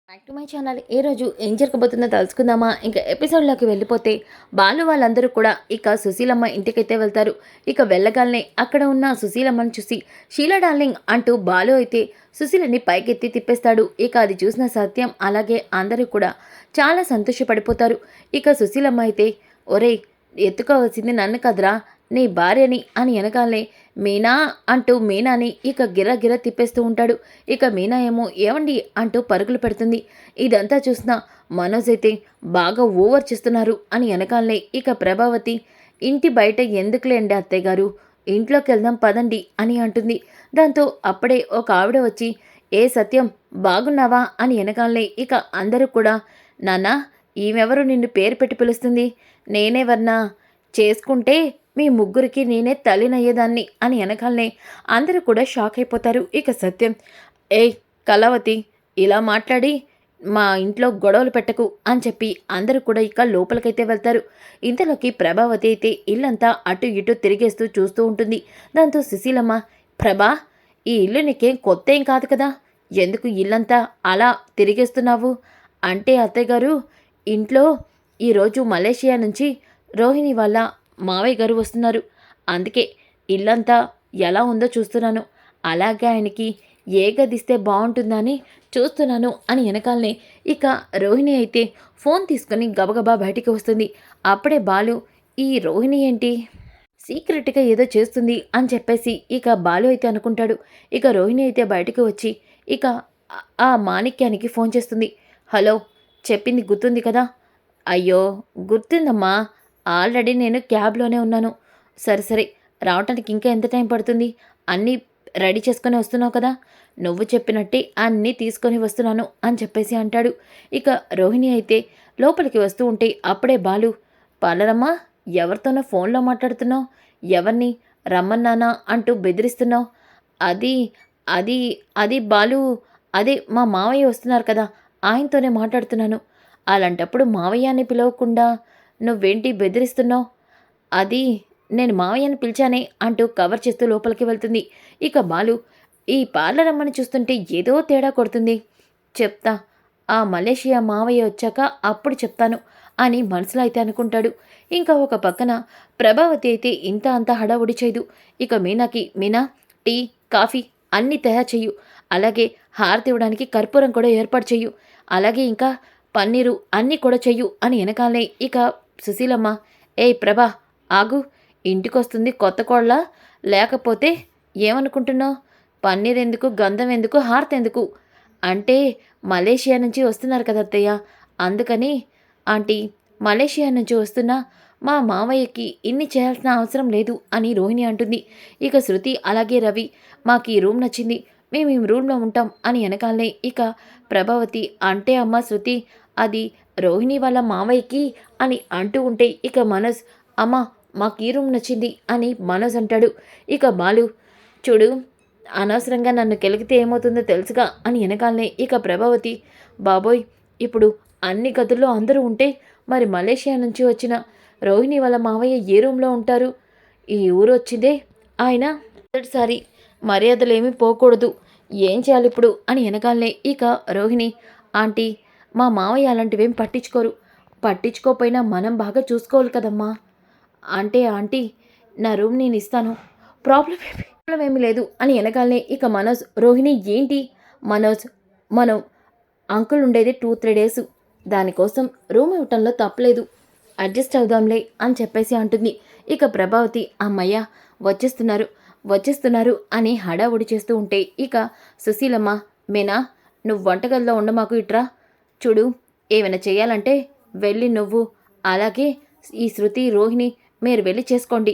Back to my channel. ఏ రోజు ఏం జరగబోతుందో తెలుసుకుందామా? ఇంకా ఎపిసోడ్లోకి వెళ్ళిపోతే బాలు వాళ్ళందరూ కూడా ఇక సుశీలమ్మ ఇంటికైతే వెళ్తారు. ఇక వెళ్ళగానే అక్కడ ఉన్న సుశీలమ్మని చూసి షీలా డార్లింగ్ అంటూ బాలు అయితే సుశీలని పైకెత్తి తిప్పేస్తాడు. ఇక అది చూసిన సత్యం అలాగే అందరూ కూడా చాలా సంతోషపడిపోతారు. ఇక సుశీలమ్మ అయితే ఒరేయ్, ఎత్తుకోవాల్సింది నన్ను కదరా, నీ భార్యని అని వెనకాలే మీనా అంటూ మీనాని ఇక గిర తిప్పేస్తూ ఉంటాడు. ఇక మీనా ఏమో ఏమండి అంటూ పరుగులు పెడుతుంది. ఇదంతా చూసిన మనోజ్ అయితే బాగా ఓవర్ చేస్తున్నారు అని వెనకాలే ఇక ప్రభావతి ఇంటి బయట ఎందుకులేండి అత్తయ్య గారు, ఇంట్లోకి వెళ్దాం పదండి అని అంటుంది. దాంతో అప్పుడే ఒక ఆవిడ వచ్చి ఏ సత్యం బాగున్నావా అని వెనకాలే ఇక అందరూ కూడా నాన్నా, ఈమెవరు నిన్ను పేరు పెట్టి పిలుస్తుంది, నేనేవర్నా చేసుకుంటే మీ ముగ్గురికి నేనే తల్లినయ్యేదాన్ని అని వెనకాలనే అందరూ కూడా షాక్ అయిపోతారు. ఇక సత్యం ఏయ్ కళావతి, ఇలా మాట్లాడి మా ఇంట్లో గొడవలు పెట్టకు అని చెప్పి అందరూ కూడా ఇక లోపలికైతే వెళ్తారు. ఇంతలోకి ప్రభావతి అయితే ఇల్లంతా అటు ఇటు తిరిగేస్తూ చూస్తూ ఉంటుంది. దాంతో సుశీలమ్మ, ప్రభా, ఈ ఇల్లు నీకేం కొత్త ఏం కాదు కదా, ఎందుకు ఇల్లంతా అలా తిరిగేస్తున్నావు అంటే అత్తయ్య గారు, ఇంట్లో ఈరోజు మలేషియా నుంచి రోహిణి వాళ్ళ మావయ్య గారు వస్తున్నారు, అందుకే ఇల్లంతా ఎలా ఉందో చూస్తున్నాను, అలాగే ఆయనకి ఏ గదిస్తే బాగుంటుందని చూస్తున్నాను అని వెనకాలనే ఇక రోహిణి అయితే ఫోన్ తీసుకుని గబగబా బయటికి వస్తుంది. అప్పుడే బాలు ఈ రోహిణి ఏంటి సీక్రెట్గా ఏదో చేస్తుంది అని చెప్పేసి ఇక బాలు అయితే అనుకుంటాడు. ఇక రోహిణి అయితే బయటికి వచ్చి ఇక ఆ మాణిక్యానికి ఫోన్ చేస్తుంది. హలో, చెప్పింది గుర్తుంది కదా? అయ్యో గుర్తుందమ్మా, ఆల్రెడీ నేను క్యాబ్లోనే ఉన్నాను. సరే సరే, రావటానికి ఇంకా ఎంత టైం పడుతుంది? అన్నీ రెడీ చేసుకొని వస్తున్నావు కదా, నువ్వు చెప్పినట్టే అన్నీ తీసుకొని వస్తున్నాను అని చెప్పేసి అంటాడు. ఇక రోహిణి అయితే లోపలికి వస్తూ ఉంటే అప్పుడే బాలు, పాలరమ్మా, ఎవరితోనో ఫోన్లో మాట్లాడుతున్నావు, ఎవరిని రమ్మన్నానా అంటూ బెదిరిస్తున్నావు? అది అది అది బాలు, అదే మా మావయ్య వస్తున్నారు కదా, ఆయనతోనే మాట్లాడుతున్నాను. అలాంటప్పుడు మావయ్యని పిలవకుండా నువ్వేంటి బెదిరిస్తున్నావు? అది నేను మావయ్యని పిలిచానే అంటూ కవర్ చేస్తూ లోపలికి వెళ్తుంది. ఇక బాలు, ఈ పార్లర్ అమ్మని చూస్తుంటే ఏదో తేడా కొడుతుంది, చెప్తా, ఆ మలేషియా మావయ్య వచ్చాక అప్పుడు చెప్తాను అని మనసులో అయితే అనుకుంటాడు. ఇంకా ఒక పక్కన ప్రభావతి అయితే ఇంత అంత హడావుడి చేయదు. ఇక మీనాకి, మీనా టీ కాఫీ అన్నీ తయారు చెయ్యు, అలాగే హారతి ఇవ్వడానికి కర్పూరం కూడా ఏర్పాటు చెయ్యు, అలాగే ఇంకా పన్నీరు అన్నీ కూడా చెయ్యు అని వెనకాలే ఇక సుశీలమ్మ, ఏయ్ ప్రభా, ఆగు, ఇంటికొస్తుంది కొత్త కోళ్ళ, లేకపోతే ఏమనుకుంటున్నావు? పన్నీర్ ఎందుకు, గంధం ఎందుకు, హారతి ఎందుకు అంటే మలేషియా నుంచి వస్తున్నారు కదా అత్తయ్య, అందుకని. ఆంటీ, మలేషియా నుంచి వస్తున్నా మా మావయ్యకి ఇన్ని చేయాల్సిన అవసరం లేదు అని రోహిణి అంటుంది. ఇక శృతి అలాగే రవి, మాకు ఈ రూమ్ నచ్చింది, మేము ఈ రూమ్లో ఉంటాం అని వెనకాలనే ఇక ప్రభావతి, అంటే అమ్మ శృతి, అది రోహిణి వాళ్ళ మావయ్యకి అని అంటూ ఉంటే ఇక మనోజ్, అమ్మ మాకు ఈ రూమ్ నచ్చింది అని మనోజ్ అంటాడు. ఇక బాలు, చూడు, అనవసరంగా నన్ను కెలికితే ఏమవుతుందో తెలుసుగా అని వెనకాలనే ఇక ప్రభావతి, బాబోయ్, ఇప్పుడు అన్ని గదుల్లో అందరూ ఉంటే మరి మలేషియా నుంచి వచ్చిన రోహిణి వాళ్ళ మావయ్య ఏ రూమ్లో ఉంటారు? ఈ ఊరు వచ్చిందే ఆయన మొదటిసారి, మర్యాదలేమీ పోకూడదు, ఏం చేయాలి ఇప్పుడు అని వెనకాలనే ఇక రోహిణి, ఆంటీ, మా మావయ్య అలాంటివేం పట్టించుకోరు, పట్టించుకోపోయినా మనం బాగా చూసుకోవాలి కదమ్మా, అంటే ఆంటీ, నా రూమ్ నేను ఇస్తాను, ప్రాబ్లం ఏమీ లేదు అని వెనకాలనే ఇక మనోజ్, రోహిణి ఏంటి మనోజ్, మనం అంకుల్ ఉండేది 2-3 డేస్, దానికోసం రూమ్ ఇవ్వటంలో తప్పలేదు, అడ్జస్ట్ అవుదాంలే అని చెప్పేసి అంటుంది. ఇక ప్రభావతి, అమ్మయ్య వచ్చేస్తున్నారు వచ్చేస్తున్నారు అని హడావుడి చేస్తూ ఉంటే ఇక సుశీలమ్మ, మీనా, నువ్వు వంటగదిలో ఉండ, మాకు ఇట్రా, చూడు, ఏమైనా చేయాలంటే వెళ్ళి నువ్వు అలాగే ఈ శృతి రోహిణి మీరు వెళ్ళి చేసుకోండి,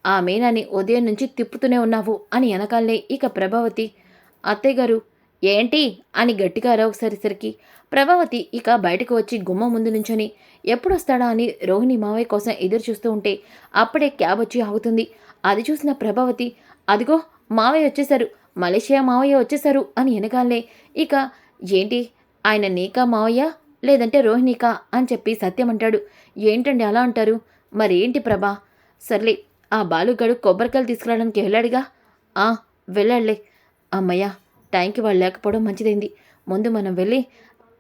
ఆ మీనాని ఉదయం నుంచి తిప్పుతూనే ఉన్నావు అని వెనకాలనే ఇక ప్రభావతి, అత్తయ్య గారు ఏంటి అని గట్టిగా అరవసరిసరికి ప్రభావతి ఇక బయటకు వచ్చి గుమ్మ ముందు నుంచొని ఎప్పుడొస్తాడా అని రోహిణి మావయ్య కోసం ఎదురు చూస్తూ ఉంటే అప్పుడే క్యాబ్ వచ్చి ఆగుతుంది. అది చూసిన ప్రభావతి, అదిగో మావయ్య వచ్చేశారు, మలేషియా మావయ్య వచ్చేశారు అని వెనకాలనే ఇక ఏంటి, ఆయన నీకా మావయ్య లేదంటే రోహిణికా అని చెప్పి సత్యం అంటాడు. ఏంటండి అలా అంటారు? మరేంటి ప్రభా, సర్లే, ఆ బాలుగాడు కొబ్బరికాయలు తీసుకురావడానికి వెళ్ళాడుగా, వెళ్ళాడులే, అమ్మయ్య టైంకి వాళ్ళు లేకపోవడం మంచిదైంది, ముందు మనం వెళ్ళి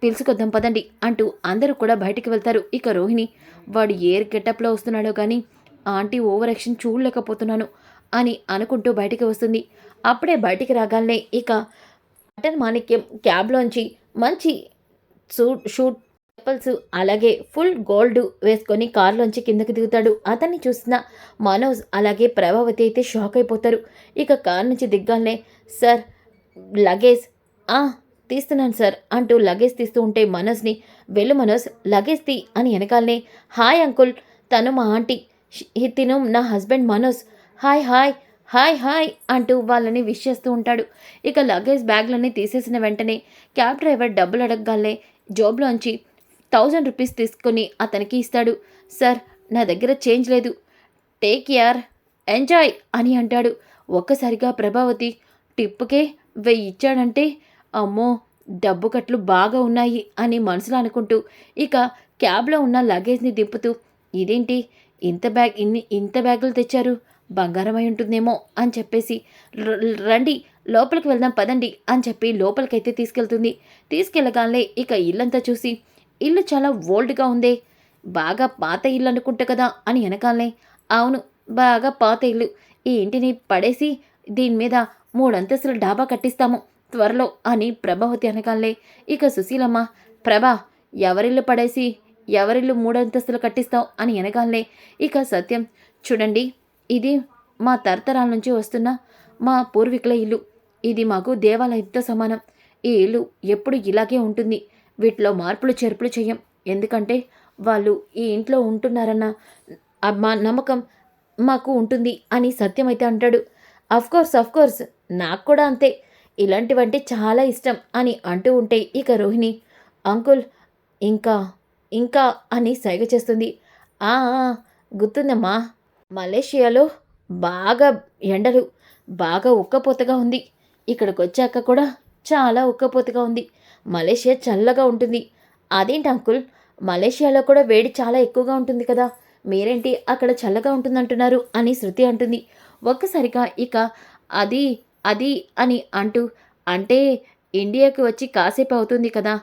పిలుచుకొద్దాం పదండి అంటూ అందరూ కూడా బయటికి వెళ్తారు. ఇక రోహిణి వాడు ఏ గెటప్లో వస్తున్నాడో కానీ ఆంటీ ఓవర్ యాక్షన్ చూడలేకపోతున్నాను అని అనుకుంటూ బయటికి వస్తుంది. అప్పుడే బయటికి రాగానే ఇక బటన్ మాణిక్యం క్యాబ్లోంచి మంచి షూట్ చెప్పల్స్ అలాగే ఫుల్ గోల్డ్ వేసుకొని కారులోంచి కిందకి దిగుతాడు. అతన్ని చూసిన మనోజ్ అలాగే ప్రభావతి అయితే షాక్ అయిపోతారు. ఇక కారు నుంచి దిగ్గానే సార్ లగేజ్ తీస్తున్నాను సార్ అంటూ లగేజ్ తీస్తూ ఉంటే మనోజ్ని వెళ్ళు మనోజ్ లగేజ్ తీ అని వెనకాలనే హాయ్ అంకుల్ తను మా ఆంటీ తిను నా husband Manoj hi hi hi hi అంటూ వాళ్ళని విష్ చేస్తూ ఉంటాడు. ఇక లగేజ్ బ్యాగ్లన్నీ తీసేసిన వెంటనే క్యాబ్ డ్రైవర్ డబ్బులు అడగగానే జోబులోంచి 1000 రూపీస్ తీసుకొని అతనికి ఇస్తాడు. సార్ నా దగ్గర చేంజ్ లేదు, టేక్ కేర్ ఎంజాయ్ అని అంటాడు. ఒక్కసారిగా ప్రభావతి టిప్పుకే 1000 ఇచ్చాడంటే అమ్మో డబ్బు కట్లు బాగా ఉన్నాయి అని మనసులో అనుకుంటూ ఇక క్యాబ్లో ఉన్న లగేజ్ని దింపుతూ ఇదేంటి ఇంత బ్యాగులు తెచ్చారు, బంగారం అయి ఉంటుందేమో అని చెప్పేసి రండి లోపలికి వెళ్దాం పదండి అని చెప్పి లోపలికైతే తీసుకెళ్తుంది. తీసుకెళ్ళగానే ఇక ఇల్లంతా చూసి ఇల్లు చాలా ఓల్డ్గా ఉందే, బాగా పాత ఇల్లు అనుకుంటా కదా అని వెనకాలనే అవును బాగా పాత ఇల్లు, ఈ ఇంటిని పడేసి దీని మీద 3 అంతస్తుల డాబా కట్టిస్తాము త్వరలో అని ప్రభావతి అనగానే ఇక సుశీలమ్మ ప్రభా ఎవరిల్లు పడేసి ఎవరిల్లు 3 అంతస్తులు కట్టిస్తావు అని అనగానే ఇక సత్యం చూడండి ఇది మా తరతరాల నుంచి వస్తున్న మా పూర్వీకుల ఇల్లు, ఇది మాకు దేవాలయంతో సమానం, ఈ ఇల్లు ఎప్పుడు ఇలాగే ఉంటుంది, వీటిలో మార్పులు చేర్పులు చేయం, ఎందుకంటే వాళ్ళు ఈ ఇంట్లో ఉంటున్నారన్న మా నమ్మకం మాకు ఉంటుంది అని సత్యం అయితే అంటాడు. అఫ్కోర్స్ నాకు కూడా అంతే, ఇలాంటివంటే చాలా ఇష్టం అని అంటూ ఉంటే ఇక రోహిణి అంకుల్ ఇంకా ఇంకా అని సైగ చేస్తుంది. ఆ గుర్తుందమ్మా మలేషియాలో బాగా ఎండలు బాగా ఉక్కపోతగా ఉంది, ఇక్కడికి వచ్చాక కూడా చాలా ఉక్కపోతగా ఉంది, మలేషియా చల్లగా ఉంటుంది. అదేంటి అంకుల్ మలేషియాలో కూడా వేడి చాలా ఎక్కువగా ఉంటుంది కదా, మీరేంటి అక్కడ చల్లగా ఉంటుందంటున్నారు అని శృతి అంటుంది. ఒక్కసారిగా ఇక అది అది అని అంటూ అంటే ఇండియాకి వచ్చి కాసేపు అవుతుంది కదా,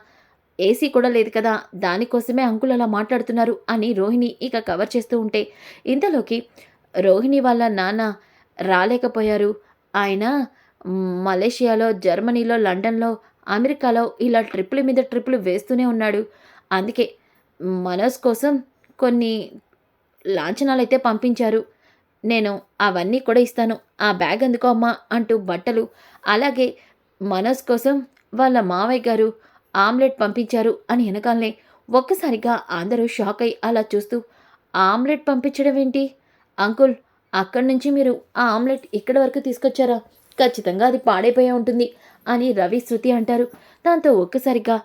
ఏసీ కూడా లేదు కదా, దానికోసమే అంకుల్ అలా మాట్లాడుతున్నారు అని రోహిణి ఇక కవర్ చేస్తూ ఉంటే ఇంతలోకి రోహిణి వాళ్ళ నాన్న రాలేకపోయారు. ఆయన మలేషియాలో జర్మనీలో లండన్లో అమెరికాలో ఇలా ట్రిప్పుల మీద ట్రిప్పులు వేస్తూనే ఉన్నాడు. అందుకే మనోజ్ కోసం కొన్ని లాంఛనాలు అయితే పంపించారు, నేను అవన్నీ కూడా ఇస్తాను, ఆ బ్యాగ్ అందుకో అమ్మా అంటూ బట్టలు అలాగే మనోజ్ కోసం వాళ్ళ మావయ్య గారు ఆమ్లెట్ పంపించారు అని వెనకాలనే ఒక్కసారిగా అందరూ షాక్ అయి అలా చూస్తూ ఆమ్లెట్ పంపించడం ఏంటి అంకుల్, అక్కడి నుంచి మీరు ఆ ఆమ్లెట్ ఇక్కడి వరకు తీసుకొచ్చారా, ఖచ్చితంగా అది పాడైపోయే ఉంటుంది అని రవి శృతి అంటారు. దాంతో ఒక్కసారిగా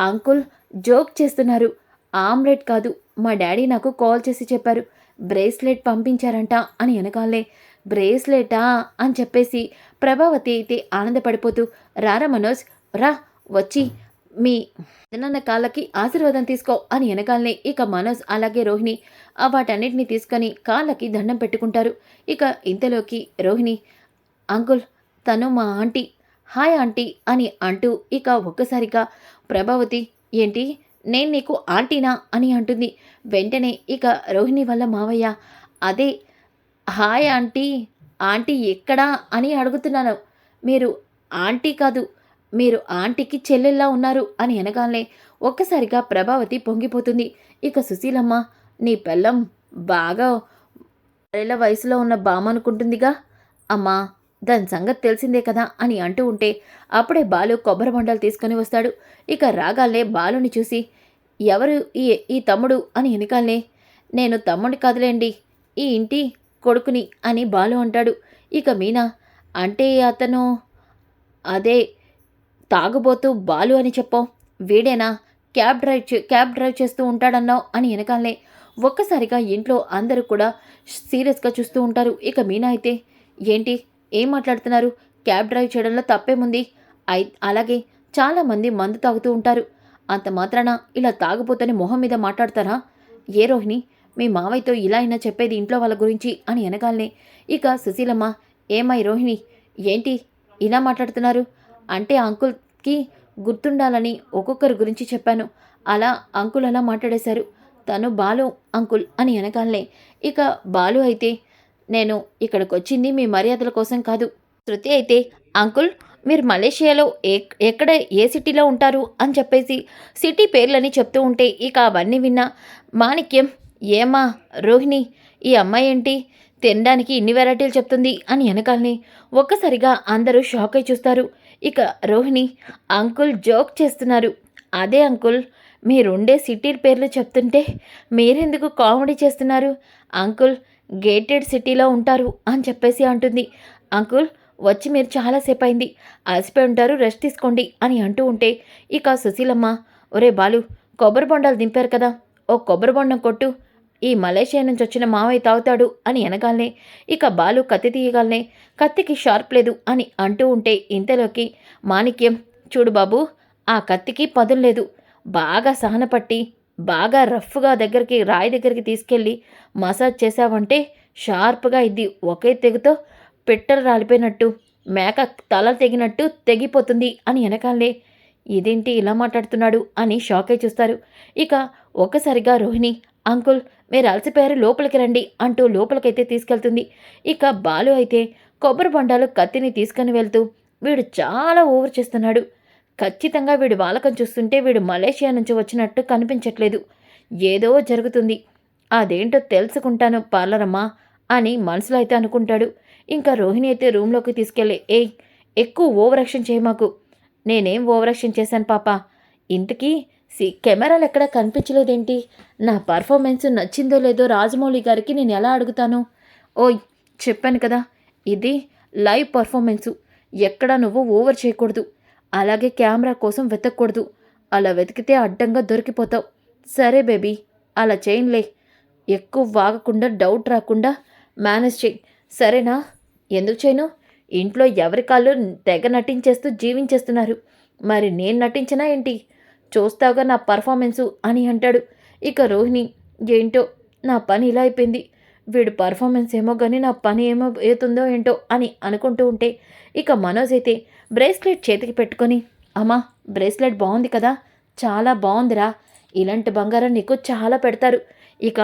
అంకుల్ జోక్ చేస్తున్నారు, ఆమ్లెట్ కాదు మా డాడీ నాకు కాల్ చేసి చెప్పారు బ్రేస్లెట్ పంపించారంట అని వెనకాలే బ్రేస్లెటా అని చెప్పేసి ప్రభావతి అయితే ఆనందపడిపోతూ రారా మనోజ్ రా వచ్చి మీ పెదనాన్న కాళ్ళకి ఆశీర్వాదం తీసుకో అని వెనకాలనే ఇక మనోజ్ అలాగే రోహిణి వాటన్నిటిని తీసుకొని కాళ్ళకి దండం పెట్టుకుంటారు. ఇక ఇంతలోకి రోహిణి అంకుల్ తను మా ఆంటీ, హాయ్ ఆంటీ అని అంటూ ఇక ఒక్కసారిగా ప్రభావతి ఏంటి నేను నీకు ఆంటీనా అని అంటుంది. వెంటనే ఇక రోహిణి వల్ల మావయ్య అదే హాయ్ ఆంటీ, ఆంటీ ఎక్కడా అని అడుగుతున్నాను, మీరు ఆంటీ కాదు మీరు ఆంటీకి చెల్లెల్లా ఉన్నారు అని అనగానే ఒక్కసారిగా ప్రభావతి పొంగిపోతుంది. ఇక సుశీలమ్మ నీ పెళ్ళం బాగా 6 వయసులో ఉన్న బామనుకుంటుందిగా అమ్మా, దాని సంగతి తెలిసిందే కదా అని అంటూ ఉంటే అప్పుడే బాలు కొబ్బరి బొండాలు తీసుకొని వస్తాడు. ఇక రాగాలే బాలుని చూసి ఎవరు ఈ తమ్ముడు అని వెనకాలనే నేను తమ్ముడి కాదులేండి ఈ ఇంటి కొడుకుని అని బాలు అంటాడు. ఇక మీనా అంటే అతను అదే తాగుబోతూ బాలు అని చెప్పావు, వీడేనా క్యాబ్ డ్రైవ్ చేస్తూ ఉంటాడన్నావు అని వెనకాలనే ఒక్కసారిగా ఇంట్లో అందరూ కూడా సీరియస్గా చూస్తూ ఉంటారు. ఇక మీనా అయితే ఏంటి ఏం మాట్లాడుతున్నారు, క్యాబ్ డ్రైవ్ చేయడంలో తప్పేముంది, అలాగే చాలామంది మందు తాగుతూ ఉంటారు, అంత మాత్రాన ఇలా తాగుపోతని మొహం మీద మాట్లాడతారా, ఏ రోహిణి మీ మావయ్యతో ఇలా అయినా చెప్పేది ఇంట్లో వాళ్ళ గురించి అని వెనకాలనే ఇక సుశీలమ్మ ఏమై రోహిణి ఏంటి ఇలా మాట్లాడుతున్నారు, అంటే అంకుల్కి గుర్తుండాలని ఒక్కొక్కరి గురించి చెప్పాను. అలా అంకుల్ అలా మాట్లాడేశారు. తను బాలు అంకుల్ అని అనగానే ఇక బాలు అయితే నేను ఇక్కడికొచ్చింది మీ మర్యాదల కోసం కాదు. శృతి అయితే అంకుల్ మీరు మలేషియాలో ఎక్కడ ఏ సిటీలో ఉంటారు అని చెప్పేసి సిటీ పేర్లని చెప్తూ ఉంటే ఇక అవన్నీ విన్న మాణిక్యం ఏమా రోహిణి ఈ అమ్మాయి ఏంటి తినడానికి ఇన్ని వెరైటీలు చెప్తుంది అని వెనకాలని ఒక్కసారిగా అందరూ షాక్ అయి చూస్తారు. ఇక రోహిణి అంకుల్ జోక్ చేస్తున్నారు. అదే అంకుల్ మీరుండే సిటీ పేర్లు చెప్తుంటే మీరెందుకు కామెడీ చేస్తున్నారు? అంకుల్ గేటెడ్ సిటీలో ఉంటారు అని చెప్పేసి అంటుంది. అంకుల్ వచ్చి మీరు చాలాసేపు అయింది, అలసిపోయి ఉంటారు, రెస్ట్ తీసుకోండి అని అంటూ ఉంటే ఇక సుశీలమ్మ ఒరే బాలు కొబ్బరి బొండాలు దింపారు కదా, ఓ కొబ్బరి బొండం కొట్టు, ఈ మలేషియా నుంచి వచ్చిన మావయ్య తాగుతాడు అని అనగానే ఇక బాలు కత్తి తీయగానే కత్తికి షార్ప్ లేదు అని అంటూ ఉంటే ఇంతలోకి మాణిక్యం చూడు బాబు ఆ కత్తికి పదులు లేదు, బాగా సహనపట్టి బాగా రఫ్గా రాయి దగ్గరికి తీసుకెళ్ళి మసాజ్ చేసావంటే షార్ప్గా ఇది ఒకే తెగుతో పిట్టలు రాలిపోయినట్టు మేక తల తెగినట్టు తెగిపోతుంది అని వెనకాలే ఇదేంటి ఇలా మాట్లాడుతున్నాడు అని షాక్ అయి చూస్తారు. ఇక ఒక్కసారిగా రోహిణి అంకుల్ మీరు అలసిపోయారు లోపలికి రండి అంటూ లోపలికైతే తీసుకెళ్తుంది. ఇక బాలు అయితే కొబ్బరి బొండాలు కత్తిని తీసుకుని వెళ్తూ వీడు చాలా ఓవర్ చేస్తున్నాడు, ఖచ్చితంగా వీడు వాలకం చూస్తుంటే వీడు మలేషియా నుంచి వచ్చినట్టు కనిపించట్లేదు, ఏదో జరుగుతుంది, అదేంటో తెలుసుకుంటాను పార్లరమ్మా అని మనసులో అయితే అనుకుంటాడు. ఇంకా రోహిణి అయితే రూమ్లోకి తీసుకెళ్ళి ఎక్కువ ఓవర్ యాక్షన్ చేయమాకు, నేనేం ఓవర్ యాక్షన్ చేశాను పాప, ఇంతకీ కెమెరాలు ఎక్కడా కనిపించలేదేంటి, నా పర్ఫార్మెన్స్ నచ్చిందో లేదో రాజమౌళి గారికి నేను ఎలా అడుగుతాను? ఓయ్ చెప్పాను కదా ఇది లైవ్ పర్ఫార్మెన్సు, ఎక్కడా నువ్వు ఓవర్ చేయకూడదు, అలాగే కెమెరా కోసం వెతకూడదు, అలా వెతికితే అడ్డంగా దొరికిపోతావు. సరే బేబీ అలా చేయనులే, ఎక్కువ వాగకుండా డౌట్ రాకుండా మేనేజ్ చేయి సరేనా? ఎందుకు చేయను, ఇంట్లో ఎవరి కాళ్ళు తెగ నటించేస్తూ జీవించేస్తున్నారు, మరి నేను నటించినా ఏంటి, చూస్తావుగా నా పర్ఫార్మెన్సు అని అంటాడు. ఇక రోహిణి ఏంటో నా పని ఇలా అయిపోయింది, వీడు పర్ఫార్మెన్స్ ఏమో కానీ నా పని ఏమో అవుతుందో ఏంటో అని అనుకుంటూ ఉంటే ఇక మనోజ్ అయితే బ్రేస్లెట్ చేతికి పెట్టుకొని అమ్మా బ్రేస్లెట్ బాగుంది కదా, చాలా బాగుందిరా, ఇలాంటి బంగారం నీకు చాలా పెడతారు, ఇక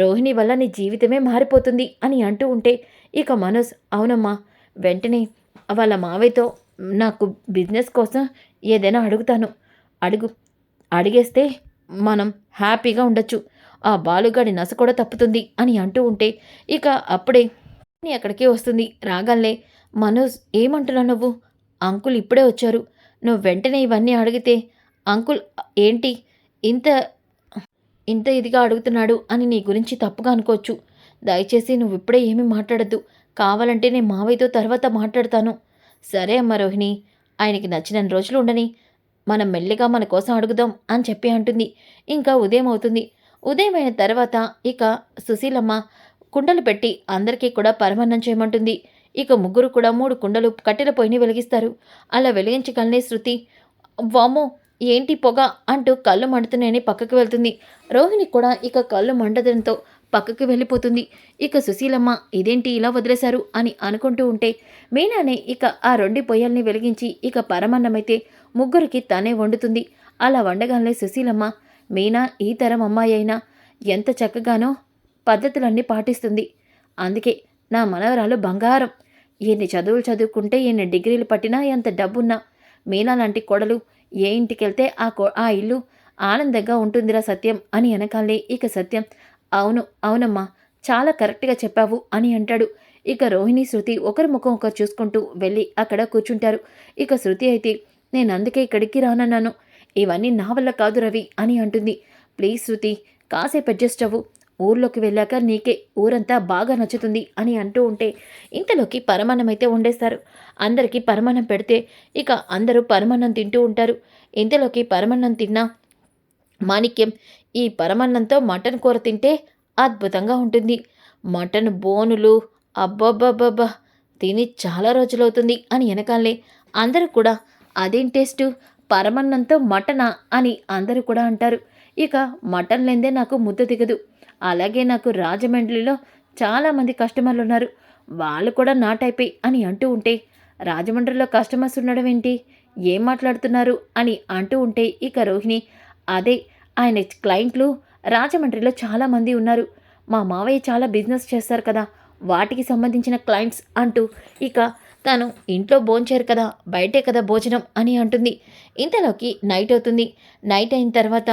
రోహిణి వల్ల నీ జీవితమే మారిపోతుంది అని అంటూ ఉంటే ఇక మనోజ్ అవునమ్మా వెంటనే వాళ్ళ మావయ్యతో నాకు బిజినెస్ కోసం ఏదైనా అడుగుతాను, అడిగేస్తే మనం హ్యాపీగా ఉండొచ్చు, ఆ బాలుగాడి నస కూడా తప్పుతుంది అని అంటూ ఉంటే ఇక అప్పుడే అక్కడికే వస్తుంది. రాగాలే మనోజ్ ఏమంటున్నావు నువ్వు, అంకుల్ ఇప్పుడే వచ్చారు, నువ్వు వెంటనే ఇవన్నీ అడిగితే అంకుల్ ఏంటి ఇంత ఇంత ఇదిగా అడుగుతున్నాడు అని నీ గురించి తప్పుగా అనుకోవచ్చు, దయచేసి నువ్వు ఇప్పుడే ఏమీ మాట్లాడద్దు, కావాలంటే నేను మావయ్యతో తర్వాత మాట్లాడతాను. సరే అమ్మ రోహిణి ఆయనకి నచ్చిన రోజులు ఉండని, మనం మెల్లిగా మన కోసం అడుగుదాం అని చెప్పి అంటుంది. ఇంకా ఉదయం అవుతుంది. ఉదయం అయిన తర్వాత ఇక సుశీలమ్మ కుండలు పెట్టి అందరికీ కూడా పరమాన్నం చేయమంటుంది. ఇక ముగ్గురు కూడా 3 కుండలు కట్టెల పొయ్యిని వెలిగిస్తారు. అలా వెలిగించగలనే శృతి వామ్మో ఏంటి పొగ అంటూ కళ్ళు మండుతున్నాయని పక్కకు వెళ్తుంది. రోహిణి కూడా ఇక కళ్ళు మండడంతో పక్కకి వెళ్ళిపోతుంది. ఇక సుశీలమ్మ ఇదేంటి ఇలా వదిలేశారు అని అనుకుంటూ ఉంటే మీనానే ఇక ఆ 2 పొయ్యల్ని వెలిగించి ఇక పరమన్నమైతే ముగ్గురికి తనే వండుతుంది. అలా వండగానే సుశీలమ్మ మీనా ఈ తరం అమ్మాయి అయినా ఎంత చక్కగానో పద్ధతులన్నీ పాటిస్తుంది, అందుకే నా మనవరాలు బంగారం, ఎన్ని చదువులు చదువుకుంటే ఎన్ని డిగ్రీలు పట్టినా ఎంత డబ్బున్నా మీనా లాంటి కోడలు ఏ ఇంటికెళ్తే ఆ ఇల్లు ఆనందంగా ఉంటుందిరా సత్యం అని అనకాలే ఇక సత్యం అవునమ్మా చాలా కరెక్ట్గా చెప్పావు అని అంటాడు. ఇక రోహిణి శృతి ఒకరి ముఖం ఒకరు చూసుకుంటూ వెళ్ళి అక్కడ కూర్చుంటారు. ఇక శృతి అయితే నేను అందుకే ఇక్కడికి రానన్నాను, ఇవన్నీ నా వల్ల కాదు రవి అని అంటుంది. ప్లీజ్ శృతి కాసేపు అడ్జస్ట్ అవ్వు, ఊర్లోకి వెళ్ళాక నీకే ఊరంతా బాగా నచ్చుతుంది అని అంటూ ఉంటే ఇంతలోకి పరమాన్నం అయితే వండేస్తారు. అందరికీ పరమాన్నం పెడితే ఇక అందరూ పరమాన్నం తింటూ ఉంటారు. ఇంతలోకి పరమాన్నం తిన్నా మాణిక్యం ఈ పరమాన్నంతో మటన్ కూర తింటే అద్భుతంగా ఉంటుంది, మటన్ బోనులు అబ్బబ్బబ్బబ్బా తిని చాలా రోజులవుతుంది అని వెనకాలే అందరూ కూడా అదేం టేస్టు పరమన్నంతో మటనా అని అందరూ కూడా అంటారు. ఇక మటన్ లేదే నాకు ముద్ద దిగదు, అలాగే నాకు రాజమండ్రిలో చాలామంది కస్టమర్లు ఉన్నారు, వాళ్ళు కూడా నా టైపే అని అంటూ ఉంటే రాజమండ్రిలో కస్టమర్స్ ఉండడం ఏంటి, ఏం మాట్లాడుతున్నారు అని అంటూ ఉంటే ఇక రోహిణి, అదే ఆయన క్లయింట్లు రాజమండ్రిలో చాలామంది ఉన్నారు. మా మావయ్య చాలా బిజినెస్ చేస్తారు కదా, వాటికి సంబంధించిన క్లయింట్స్ అంటూ ఇక తను ఇంట్లో భోంచేరు కదా, బయటే కదా భోజనం అని అంటుంది. ఇంతలోకి నైట్ అవుతుంది. నైట్ అయిన తర్వాత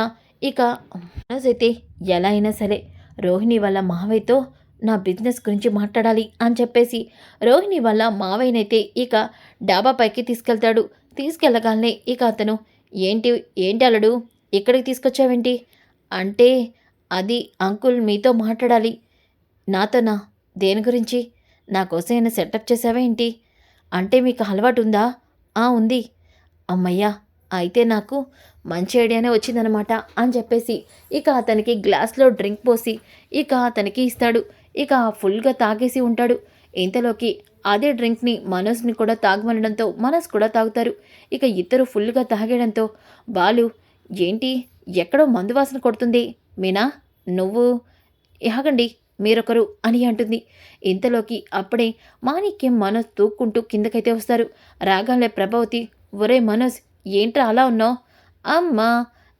ఇక మనోజ్ అయితే ఎలా అయినా సరే రోహిణి వాళ్ళ మావయ్యతో నా బిజినెస్ గురించి మాట్లాడాలి అని చెప్పేసి రోహిణి వాళ్ళ మావయ్యనైతే ఇక డాబా పైకి తీసుకెళ్తాడు. తీసుకెళ్ళగానే ఇక అతను, ఏంటి ఏంటి అల్లుడు, ఇక్కడికి తీసుకొచ్చావేంటి అంటే, అది అంకుల్ మీతో మాట్లాడాలి. నాతోనా? దేని గురించి? నా కోసం ఏమైనా సెటప్ చేసావా ఏంటి? అంటే మీకు అలవాటు ఉందా? ఆ, ఉంది. అమ్మయ్యా! అయితే నాకు మంచి ఐడియానే వచ్చిందనమాట అని చెప్పేసి ఇక అతనికి గ్లాస్లో డ్రింక్ పోసి ఇక అతనికి ఇస్తాడు. ఇక ఫుల్గా తాగేసి ఉంటాడు. ఇంతలోకి అదే డ్రింక్ని మనోజ్ని కూడా తాగమనడంతో మనోజ్ కూడా తాగుతారు. ఇక ఇద్దరు ఫుల్గా తాగేయడంతో బాలు, ఏంటి ఎక్కడో మందు వాసన కొడుతుంది, మీనా నువ్వు ఆగండి మీరొకరు అని అంటుంది. ఇంతలోకి అప్పుడే మాణిక్యం మనోజ్ తూక్కుంటూ కిందకైతే వస్తారు. రాగానే ప్రభావతి, ఒరే మనోజ్, ఏంట్రా అలా ఉన్నావు? అమ్మా,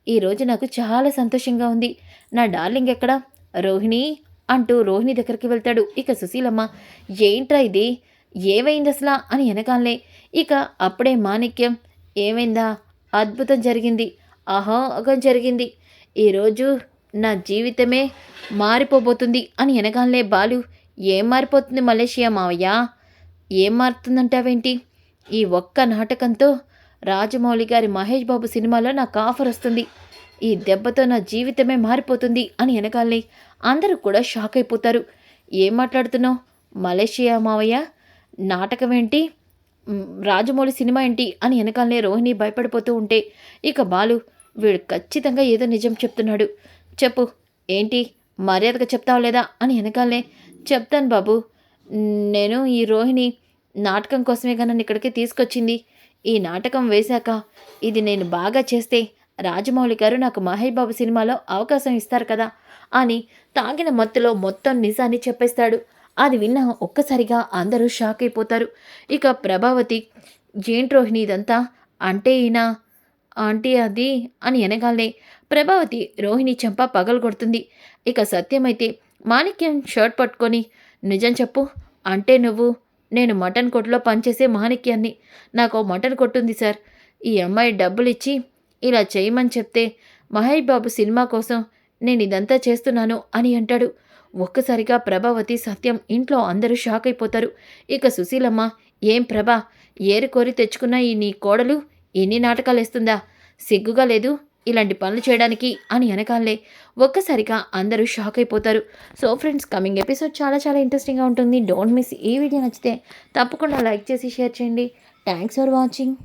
ఈరోజు నాకు చాలా సంతోషంగా ఉంది. నా డార్లింగ్ ఎక్కడా? రోహిణి అంటూ రోహిణి దగ్గరికి వెళ్తాడు. ఇక సుశీలమ్మ, ఏంట్రా ఇది, ఏమైంది అసలా అని వెనకాలనే ఇక అప్పుడే మాణిక్యం, ఏమైందా? అద్భుతం జరిగింది, అహోగం జరిగింది, ఈరోజు నా జీవితమే మారిపోబోతుంది అని వెనకాలనే బాలు, ఏం మారిపోతుంది మలేషియా మావయ్య? ఏం మారుతుందంటావేంటి? ఈ ఒక్క నాటకంతో రాజమౌళి గారి మహేష్ బాబు సినిమాలో నాకు ఆఫర్ వస్తుంది, ఈ దెబ్బతో నా జీవితమే మారిపోతుంది అని వెనకాలనే అందరూ కూడా షాక్ అయిపోతారు. ఏం మాట్లాడుతున్నావు మలేషియా మావయ్య? నాటకం ఏంటి? రాజమౌళి సినిమా ఏంటి అని వెనకాలనే రోహిణి భయపడిపోతూ ఉంటే ఇక బాలు, వీడు ఖచ్చితంగా ఏదో నిజం చెప్తున్నాడు, చెప్పు ఏంటి, మర్యాదగా చెప్తావు లేదా అని వెనకాలనే, చెప్తాను బాబు, నేను ఈ రోహిణి నాటకం కోసమే కానీ నన్ను ఇక్కడికి తీసుకొచ్చింది. ఈ నాటకం వేశాక ఇది నేను బాగా చేస్తే రాజమౌళి గారు నాకు మహేష్ బాబు సినిమాలో అవకాశం ఇస్తారు కదా అని తాగిన మత్తులో మొత్తం నిజాన్ని చెప్పేస్తాడు. అది విన్న ఒక్కసారిగా అందరూ షాక్ అయిపోతారు. ఇక ప్రభావతి, ఏంటి రోహిణి ఇదంతా, అంటే ఈయన ఆంటీ అది అని వెనగాలనే ప్రభావతి రోహిణి చెంప పగలగొడుతుంది. ఇక సత్యమైతే మాణిక్యం షర్ట్ పట్టుకొని, నిజం చెప్పు, అంటే నువ్వు, నేను మటన్ కొట్టులో పనిచేసే మాణిక్యాన్ని, నాకు మటన్ కొట్టుంది సార్, ఈ అమ్మాయి డబ్బులు ఇచ్చి ఇలా చేయమని చెప్తే మహేష్ బాబు సినిమా కోసం నేను ఇదంతా చేస్తున్నాను అని అంటాడు. ఒక్కసారిగా ప్రభావతి, సత్యం, ఇంట్లో అందరూ షాక్ అయిపోతారు. ఇక సుశీలమ్మ, ఏం ప్రభా, ఏరుకోరి తెచ్చుకున్న ఈ నీ కోడలు ఎన్ని నాటకాలు వేస్తుందా, సిగ్గుగా లేదు ఇలాంటి పనులు చేయడానికి అని వెనకాలే ఒక్కసారిగా అందరూ షాక్ అయిపోతారు. సో ఫ్రెండ్స్, కమింగ్ ఎపిసోడ్ చాలా చాలా ఇంట్రెస్టింగ్గా ఉంటుంది. Don't miss. ఈ వీడియో నచ్చితే తప్పకుండా లైక్ చేసి షేర్ చేయండి. Thanks for watching.